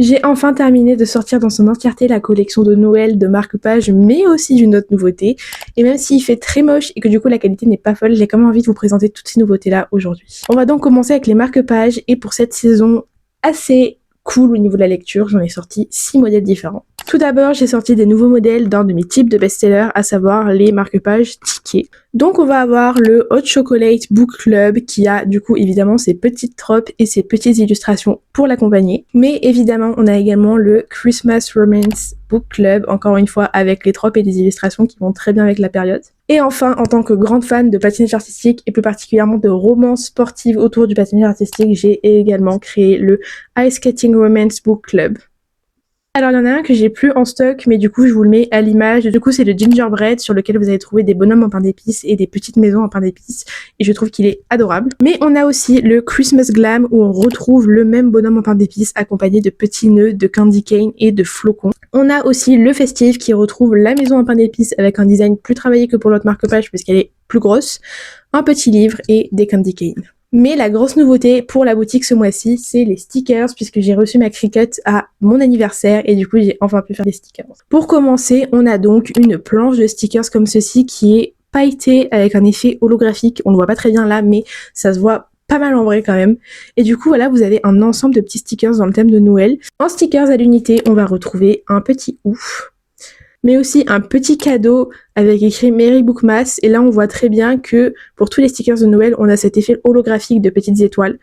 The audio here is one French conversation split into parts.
J'ai enfin terminé de sortir dans son entièreté la collection de Noël de marque-page, mais aussi d'une autre nouveauté. Et même s'il fait très moche et que du coup la qualité n'est pas folle, j'ai quand même envie de vous présenter toutes ces nouveautés-là aujourd'hui. On va donc commencer avec les marque-pages et pour cette saison assez cool au niveau de la lecture, j'en ai sorti 6 modèles différents. Tout d'abord, j'ai sorti des nouveaux modèles d'un de mes types de best-sellers, à savoir les marque-pages tickets. Donc on va avoir le Hot Chocolate Book Club qui a du coup évidemment ses petites tropes et ses petites illustrations pour l'accompagner. Mais évidemment on a également le Christmas Romance Book Club, encore une fois avec les tropes et les illustrations qui vont très bien avec la période. Et enfin, en tant que grande fan de patinage artistique et plus particulièrement de romans sportives autour du patinage artistique, j'ai également créé le Ice Skating Romance Book Club. Alors il y en a un que j'ai plus en stock, mais du coup je vous le mets à l'image. Du coup c'est le Gingerbread sur lequel vous allez trouver des bonhommes en pain d'épices et des petites maisons en pain d'épices, et je trouve qu'il est adorable. Mais on a aussi le Christmas Glam où on retrouve le même bonhomme en pain d'épices accompagné de petits nœuds, de candy cane et de flocons. On a aussi le Festive qui retrouve la maison en pain d'épices avec un design plus travaillé que pour l'autre marque-page puisqu'elle est plus grosse, un petit livre et des candy cane. Mais la grosse nouveauté pour la boutique ce mois-ci, c'est les stickers, puisque j'ai reçu ma Cricut à mon anniversaire et du coup j'ai enfin pu faire des stickers. Pour commencer, on a donc une planche de stickers comme ceci qui est pailletée avec un effet holographique. On ne voit pas très bien là, mais ça se voit pas mal en vrai quand même. Et du coup voilà, vous avez un ensemble de petits stickers dans le thème de Noël. En stickers à l'unité, on va retrouver un petit ouf, mais aussi un petit cadeau avec écrit Merry Bookmas. Et là, on voit très bien que pour tous les stickers de Noël, on a cet effet holographique de petites étoiles.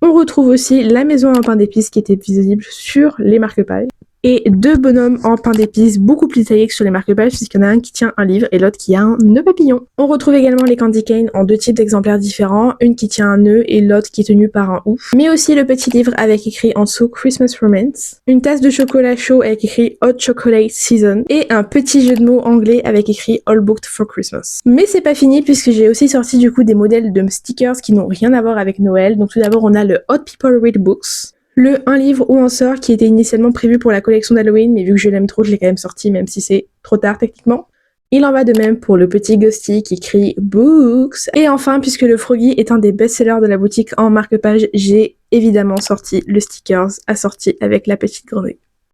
On retrouve aussi la maison en pain d'épices qui était visible sur les marque-pages. Et deux bonhommes en pain d'épices beaucoup plus taillés que sur les marque-pages puisqu'il y en a un qui tient un livre et l'autre qui a un nœud papillon. On retrouve également les candy cane en deux types d'exemplaires différents, une qui tient un nœud et l'autre qui est tenue par un ouf. Mais aussi le petit livre avec écrit en dessous Christmas Romance, une tasse de chocolat chaud avec écrit Hot Chocolate Season et un petit jeu de mots anglais avec écrit All Booked for Christmas. Mais c'est pas fini puisque j'ai aussi sorti du coup des modèles de stickers qui n'ont rien à voir avec Noël. Donc tout d'abord on a le Hot People Read Books, le Un livre ou un sort qui était initialement prévu pour la collection d'Halloween, mais vu que je l'aime trop, je l'ai quand même sorti, même si c'est trop tard techniquement. Il en va de même pour le petit Ghosty qui crie Books. Et enfin, puisque le Froggy est un des best-sellers de la boutique en marque-page, j'ai évidemment sorti le stickers assorti avec la petite grenouille.